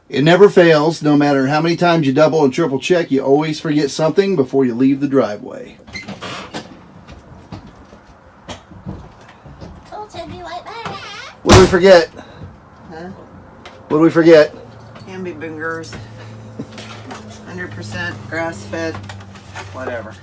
It never fails. No matter how many times you double and triple check, you always forget something before you leave the driveway. What do we forget? Huh? What do we forget? Hamby Bingers. 100% grass-fed. Whatever.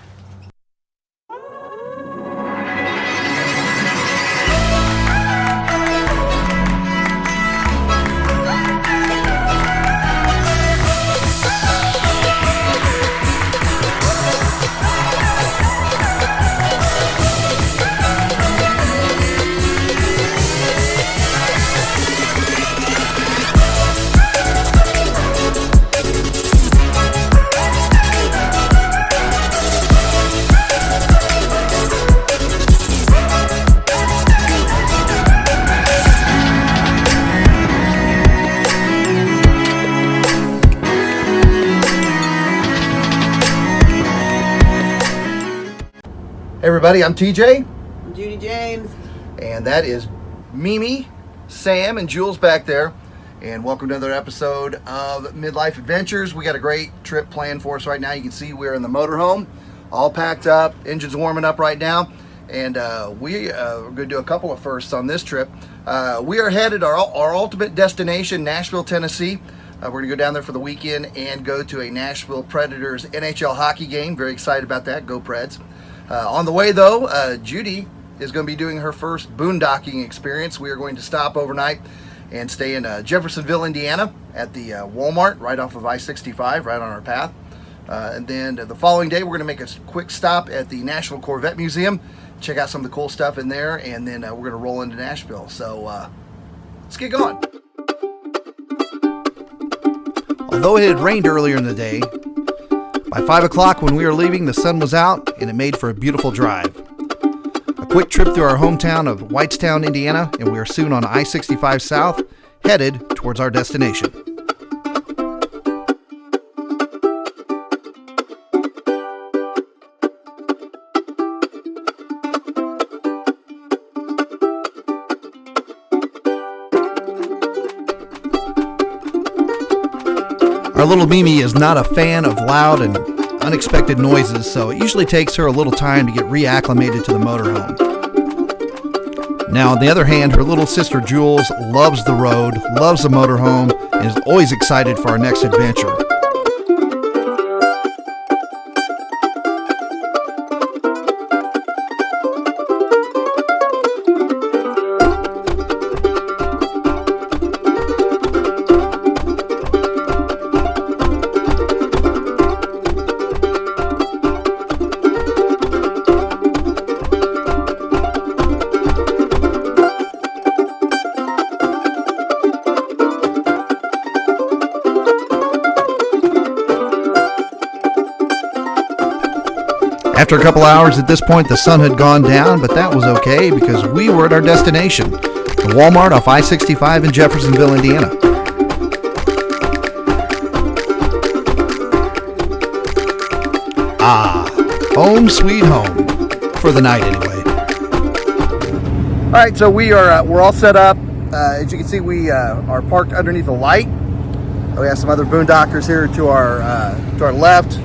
Hey everybody, I'm TJ. I'm Judy James. And that is Mimi, Sam, and Jules back there. And welcome to another episode of Midlife Adventures. We got a great trip planned for us right now. You can see we're in the motorhome, all packed up, engines warming up right now. And we're going to do a couple of firsts on this trip. We are headed our ultimate destination, Nashville, Tennessee. We're going to go down there for the weekend and go to a Nashville Predators NHL hockey game. Very excited about that. Go Preds. On the way, though, Judy is going to be doing her first boondocking experience. We are going to stop overnight and stay in Jeffersonville, Indiana at the Walmart right off of I-65, right on our path. And then the following day, we're going to make a quick stop at the National Corvette Museum, check out some of the cool stuff in there, and then we're going to roll into Nashville. So let's get going. Although it had rained earlier in the day, by 5 o'clock when we were leaving, the sun was out and it made for a beautiful drive. A quick trip through our hometown of Whitestown, Indiana, and we are soon on I-65 South, headed towards our destination. Our little Mimi is not a fan of loud and unexpected noises, so it usually takes her a little time to get reacclimated to the motorhome. Now, on the other hand, her little sister Jules loves the road, loves the motorhome, and is always excited for our next adventure. After a couple hours at this point, the sun had gone down, but that was okay because we were at our destination, the Walmart off I-65 in Jeffersonville, Indiana. Home sweet home, for the night anyway. All right, so we're all set up. As you can see, we are parked underneath a light. We have some other boondockers here to our left.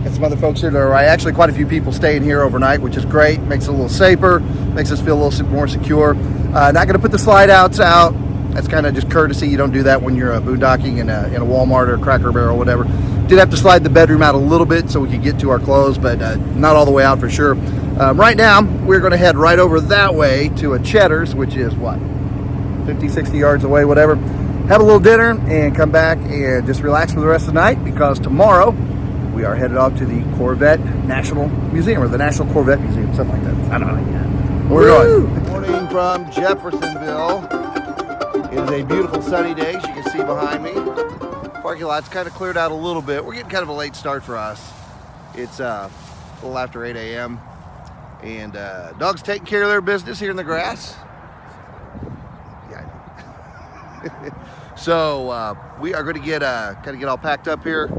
And some other folks here to our right. Actually, quite a few people staying here overnight, which is great. Makes it a little safer, makes us feel a little more secure. Not going to put the slide outs out. That's kind of just courtesy. You don't do that when you're boondocking in a Walmart or a Cracker Barrel or whatever. Did have to slide the bedroom out a little bit so we could get to our clothes, but not all the way out for sure. Right now, we're going to head right over that way to a Cheddar's, which is what, 50, 60 yards away, whatever. Have a little dinner and come back and just relax for the rest of the night, because tomorrow we are headed off to the Corvette National Museum, or the National Corvette Museum, something like that. I don't know. Yeah. We're going. Good morning from Jeffersonville. It is a beautiful sunny day, as you can see behind me. Parking lot's kind of cleared out a little bit. We're getting kind of a late start for us. It's a little after 8 a.m. And dogs taking care of their business here in the grass. Yeah. So we are going to get all packed up here.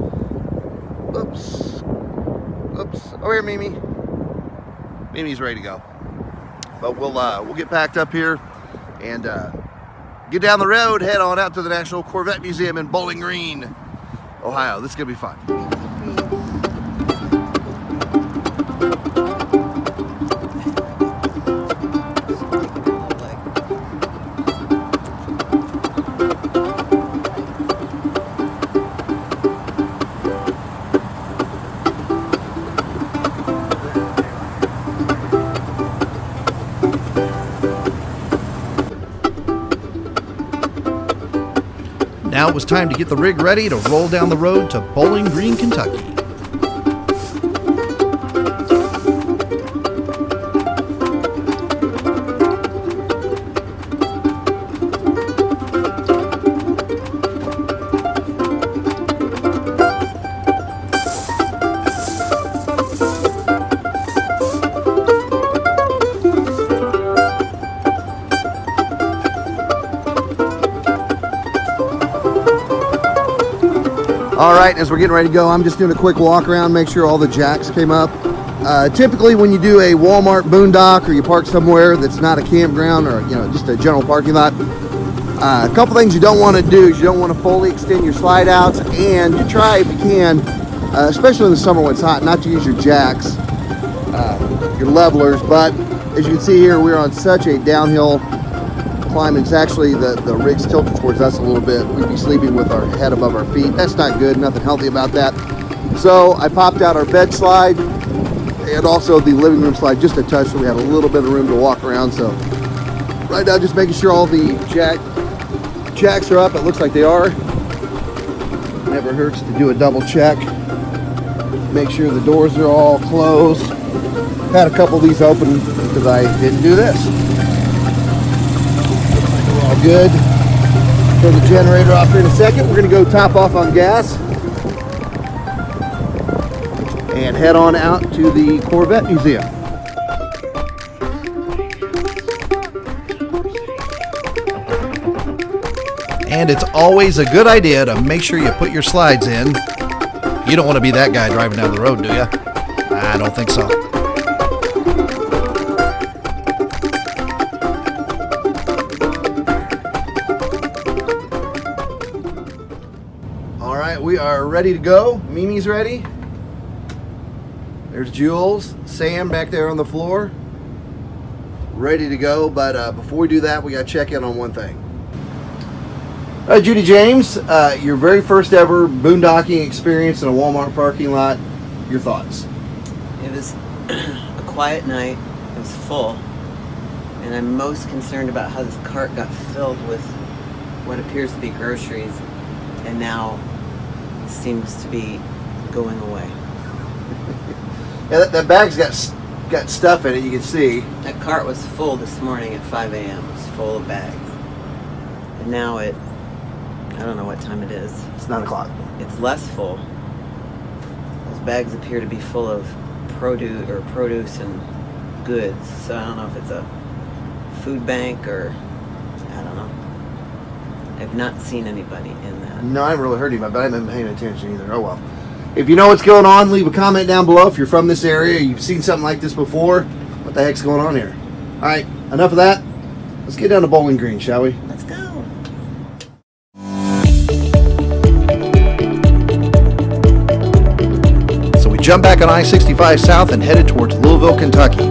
Oops. Over here, Mimi. Mimi's ready to go. But we'll get packed up here and get down the road, head on out to the National Corvette Museum in Bowling Green, Ohio. This is going to be fun. Now it was time to get the rig ready to roll down the road to Bowling Green, Kentucky. All right, as we're getting ready to go, I'm just doing a quick walk around, make sure all the jacks came up. Typically when you do a Walmart Boon Dock or you park somewhere that's not a campground or just a general parking lot, a couple things you don't want to do is you don't want to fully extend your slide outs, and you try if you can, especially in the summer when it's hot, not to use your jacks, your levelers. But as you can see here, we're on such a downhill climb. It's actually the rig's tilted towards us a little bit. We'd be sleeping with our head above our feet. That's not good, nothing healthy about that. So I popped out our bed slide and also the living room slide just a touch, so we had a little bit of room to walk around. So right now just making sure all the jacks are up. It looks like they are. Never hurts to do a double check. Make sure the doors are all closed. Had a couple of these open because I didn't do this. All good. Turn the generator off here in a second. We're going to go top off on gas and head on out to the Corvette Museum. And it's always a good idea to make sure you put your slides in. You don't want to be that guy driving down the road, do you? I don't think so. We are ready to go. Mimi's ready. There's Jules, Sam back there on the floor, ready to go. But before we do that, we got to check in on one thing. All right, Judy James, your very first ever boondocking experience in a Walmart parking lot. Your thoughts? It was a quiet night. It was full, and I'm most concerned about how this cart got filled with what appears to be groceries, and now seems to be going away. Yeah, that bag's got stuff in it, you can see. That cart was full this morning at 5 a.m. It was full of bags. And now I don't know what time it is. It's 9 o'clock. It's less full. Those bags appear to be full of produce and goods. So I don't know if it's a food bank or, I don't know. I've not seen anybody in that. No, I haven't really heard anybody, but I haven't been paying attention either. Oh well. If you know what's going on, leave a comment down below. If you're from this area, you've seen something like this before, what the heck's going on here? All right, enough of that. Let's get down to Bowling Green, shall we? Let's go. So we jumped back on I-65 South and headed towards Louisville, Kentucky.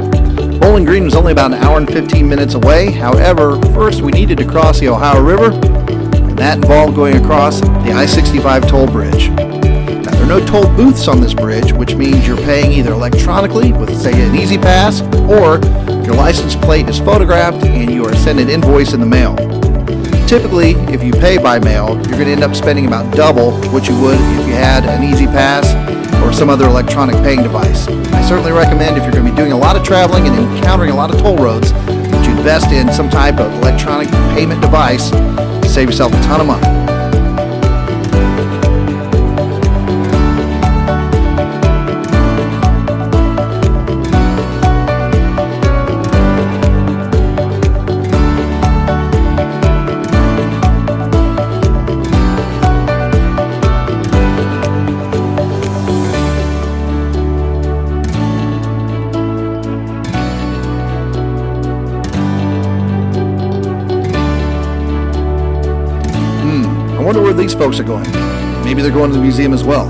Bowling Green was only about an hour and 15 minutes away. However, first we needed to cross the Ohio River, and that involved going across the I-65 toll bridge. Now, there are no toll booths on this bridge, which means you're paying either electronically with, say, an Easy Pass, or your license plate is photographed and you are sent an invoice in the mail. Typically, if you pay by mail, you're going to end up spending about double what you would if you had an Easy Pass or some other electronic paying device. I certainly recommend, if you're going to be doing a lot of traveling and encountering a lot of toll roads, that you invest in some type of electronic payment device to save yourself a ton of money. I wonder where these folks are going. Maybe they're going to the museum as well.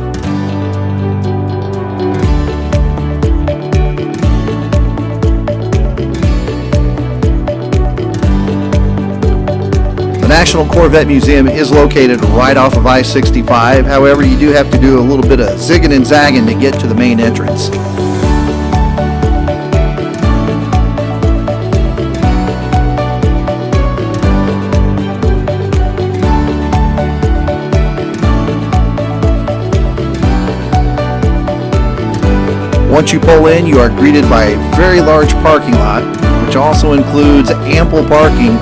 The National Corvette Museum is located right off of I-65. However, you do have to do a little bit of zigging and zagging to get to the main entrance. Once you pull in, you are greeted by a very large parking lot, which also includes ample parking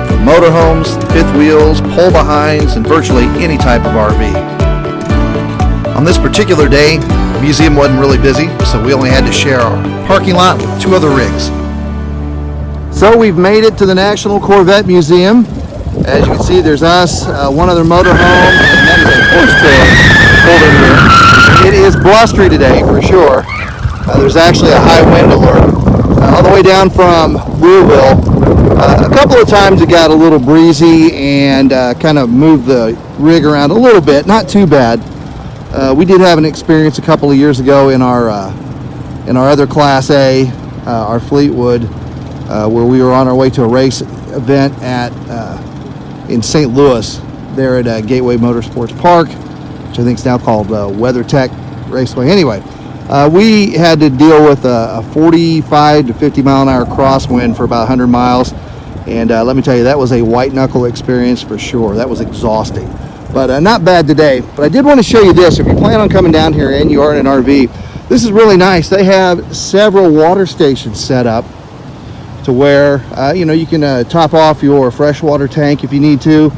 for motorhomes, fifth wheels, pull-behinds, and virtually any type of RV. On this particular day, the museum wasn't really busy, so we only had to share our parking lot with 2 other rigs. So we've made it to the National Corvette Museum. As you can see, there's us, 1 other motorhome, and that is a horse trailer pulled in here. It is blustery today, for sure. There's actually a high wind alert all the way down from Louisville. A couple of times it got a little breezy and kind of moved the rig around a little bit, not too bad. We did have an experience a couple of years ago in our other Class A, our Fleetwood, where we were on our way to a race event in St. Louis, there at Gateway Motorsports Park, which I think is now called WeatherTech Raceway. Anyway. We had to deal with a 45 to 50 mile an hour crosswind for about 100 miles. And let me tell you, that was a white knuckle experience for sure. That was exhausting, but not bad today. But I did want to show you this. If you plan on coming down here and you are in an RV, this is really nice. They have several water stations set up to where, you can top off your freshwater tank if you need to.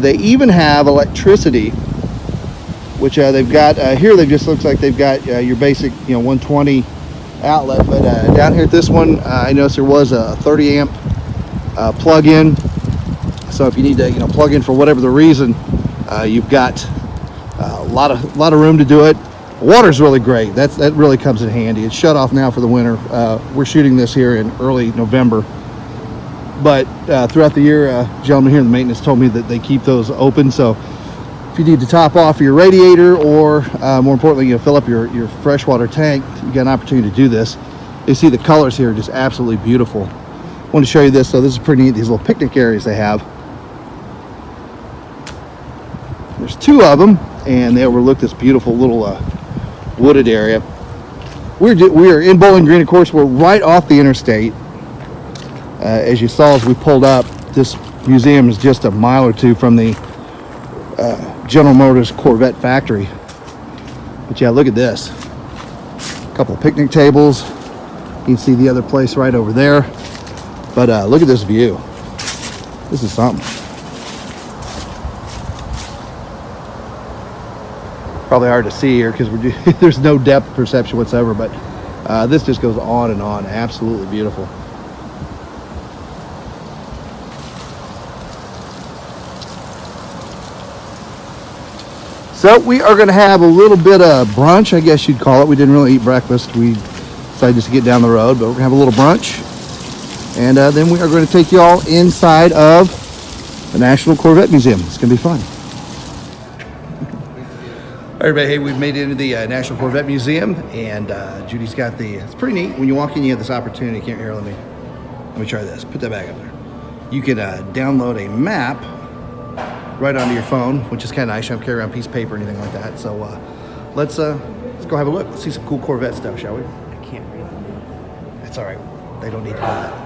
They even have electricity, which they've got here. They just looks like they've got your basic 120 outlet, but down here at this one, I noticed there was a 30 amp plug-in. So if you need to plug in for whatever the reason, you've got a lot of room to do it. Water's really great. That really comes in handy. It's shut off now for the winter. We're shooting this here in early November, but throughout the year, gentlemen here in the maintenance told me that they keep those open. So if you need to top off your radiator, or more importantly, fill up your freshwater tank, you got an opportunity to do this. You see the colors here are just absolutely beautiful. I want to show you this. So this is pretty neat. These little picnic areas they have. There's 2 of them, and they overlook this beautiful little wooded area. We are in Bowling Green. Of course, we're right off the interstate. As you saw as we pulled up, this museum is just a mile or 2 from the General Motors Corvette factory. But yeah, look at this. A couple of picnic tables. You can see the other place right over there. But look at this view. This is something. Probably hard to see here because there's no depth perception whatsoever, but this just goes on and on. Absolutely beautiful. So we are going to have a little bit of brunch, I guess you'd call it. We didn't really eat breakfast. We decided just to get down the road, but we're going to have a little brunch. And then we are going to take you all inside of the National Corvette Museum. It's going to be fun. All right, everybody, hey, we've made it into the National Corvette Museum, and Judy's got it's pretty neat. When you walk in, you have this opportunity. Here, let me try this. Put that back up there. You can download a map right onto your phone, which is kind of nice. You don't carry around a piece of paper or anything like that. So let's go have a look. Let's see some cool Corvette stuff, shall we? I can't read them. That's all right. They don't need to do that.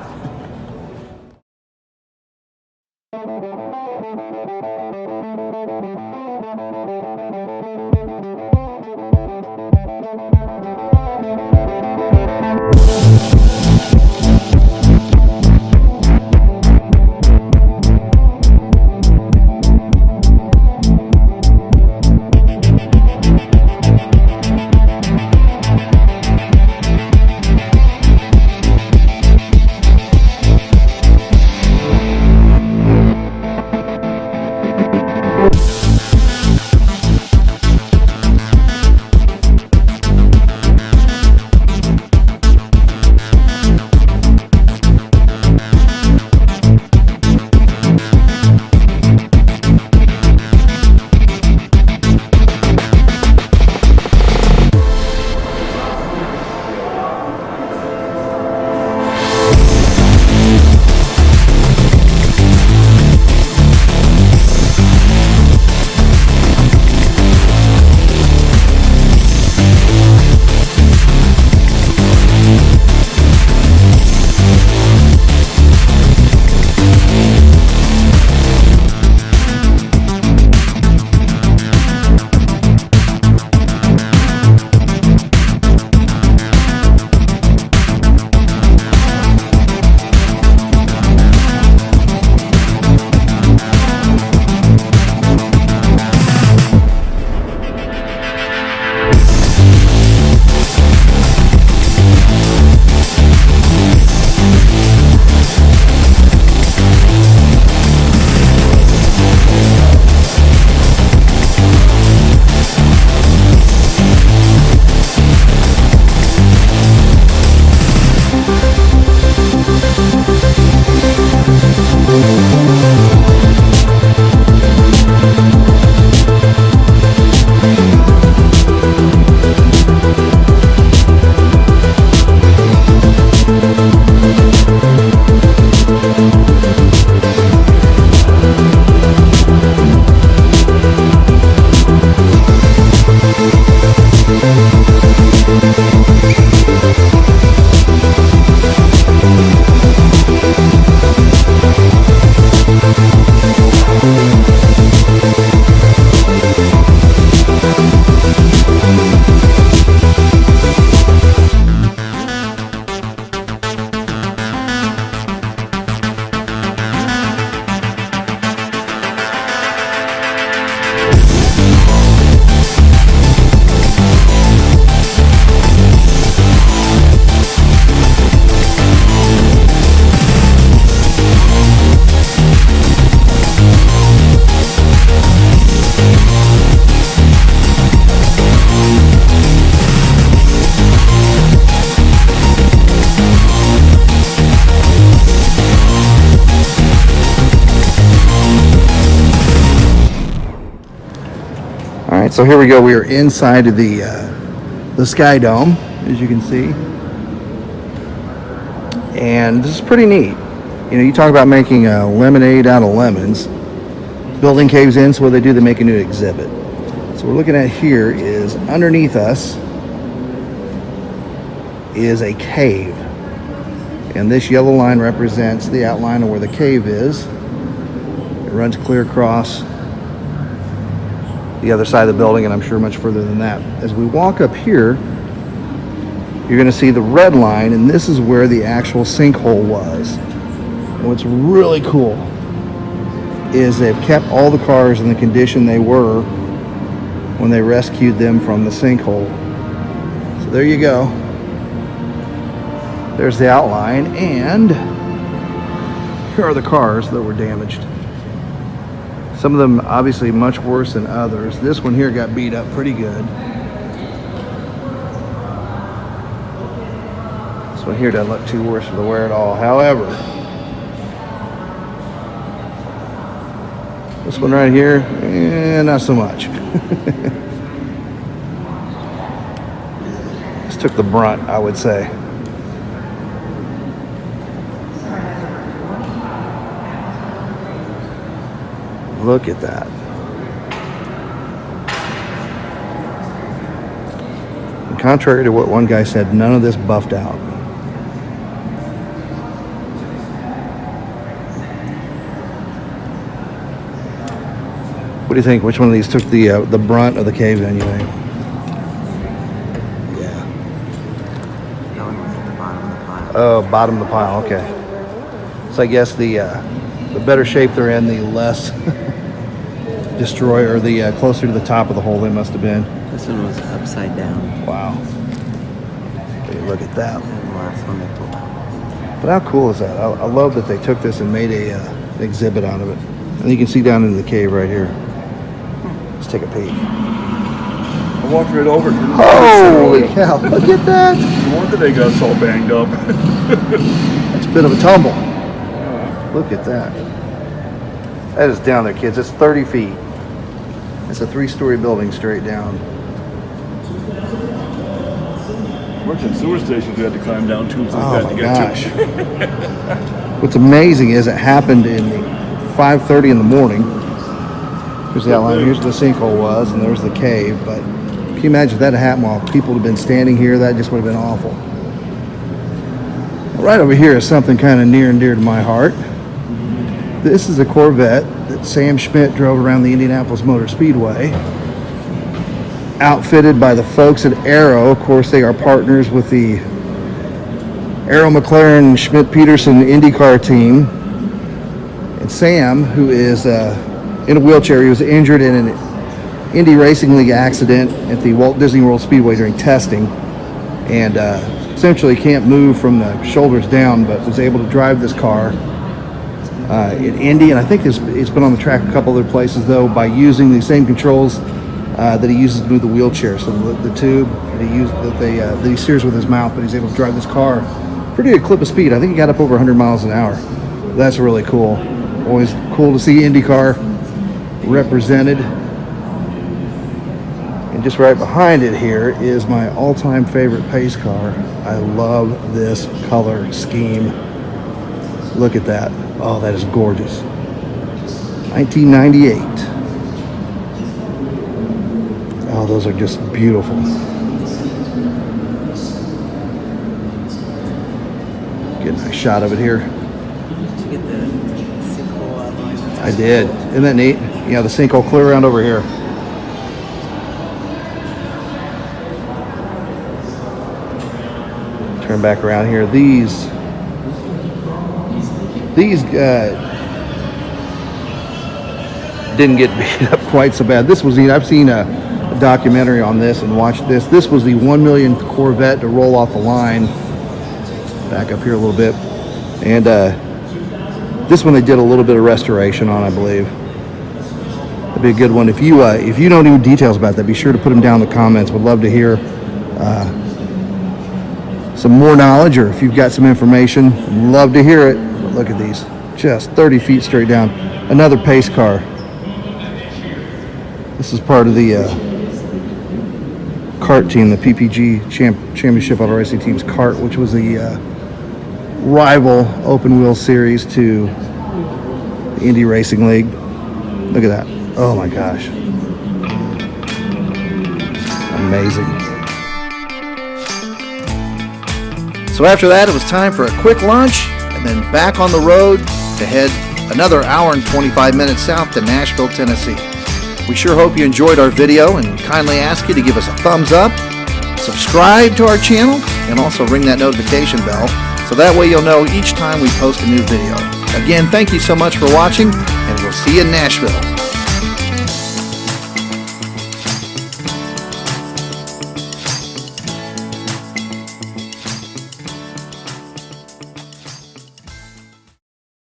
right, so here we go. We are inside of the Sky Dome, as you can see. And this is pretty neat. You know, you talk about making lemonade out of lemons. Building caves in, so what they do, they make a new exhibit. So what we're looking at here is underneath us is a cave. And this yellow line represents the outline of where the cave is. It runs clear across the other side of the building, and I'm sure much further than that. As we walk up here, you're going to see the red line, and this is where the actual sinkhole was. And what's really cool is they've kept all the cars in the condition they were when they rescued them from the sinkhole. So there you go. There's the outline, and here are the cars that were damaged. Some of them obviously much worse than others. This one here got beat up pretty good. This one here doesn't look too worse for the wear at all. However, this one right here, not so much. This took the brunt, I would say. Look at that. And contrary to what one guy said, none of this buffed out. What do you think? Which one of these took the brunt of the cave in, you think? Yeah. That one was at the bottom of the pile. Oh, bottom of the pile, okay. So I guess the better shape they're in, the less destroy, or the closer to the top of the hole they must have been. This one was upside down. Wow. Hey, look at that. And the last one they pulled out. But how cool is that? I love that they took this and made an exhibit out of it. And you can see down into the cave right here. Let's take a peek. I walked right over. Holy cow, look at that. No wonder they got so banged up. That's a bit of a tumble. Look at that. That is down there, kids. It's 30 feet. It's a 3-story building straight down. Worked in sewer stations we had to climb down tubes like Oh that my to get gosh. to. What's amazing is it happened in 5:30 in the morning. Here's the outline. Here's where the sinkhole was, and there's the cave. But can you imagine if that had happened while people had been standing here? That just would have been awful. Right over here is something kind of near and dear to my heart. This is a Corvette that Sam Schmidt drove around the Indianapolis Motor Speedway, outfitted by the folks at Aero. Of course, they are partners with the Aero McLaren Schmidt Peterson IndyCar team. And Sam, who is in a wheelchair, he was injured in an Indy Racing League accident at the Walt Disney World Speedway during testing, and essentially can't move from the shoulders down, but was able to drive this car in Indy, and I think it's been on the track a couple other places though, by using the same controls that he uses to move the wheelchair. So the tube that he steers with his mouth, but he's able to drive this car pretty good clip of speed. I think he got up over 100 miles an hour. That's really cool. Always cool to see IndyCar represented. And just right behind it here is my all-time favorite pace car. I love this color scheme. Look at that. Oh, that is gorgeous. 1998. Oh, those are just beautiful. Get a nice shot of it here. Did you get the sinkhole outline? I did. Isn't that neat? Yeah, the sinkhole clear around over here. Turn back around here. These didn't get beat up quite so bad. This was neat. I've seen a documentary on this and watched this. This was the 1 millionth Corvette to roll off the line. Back up here a little bit. And this one they did a little bit of restoration on, I believe. That'd be a good one. If you know any details about that, be sure to put them down in the comments. Would love to hear some more knowledge, or if you've got some information, love to hear it. But look at these, just 30 feet straight down. Another pace car. This is part of the kart team, the PPG Championship Auto Racing Team's kart, which was the rival open wheel series to the Indy Racing League. Look at that. Oh my gosh. Amazing. So after that, it was time for a quick lunch and then back on the road to head another hour and 25 minutes south to Nashville, Tennessee. We sure hope you enjoyed our video and kindly ask you to give us a thumbs up, subscribe to our channel, and also ring that notification bell so that way you'll know each time we post a new video. Again, thank you so much for watching, and we'll see you in Nashville.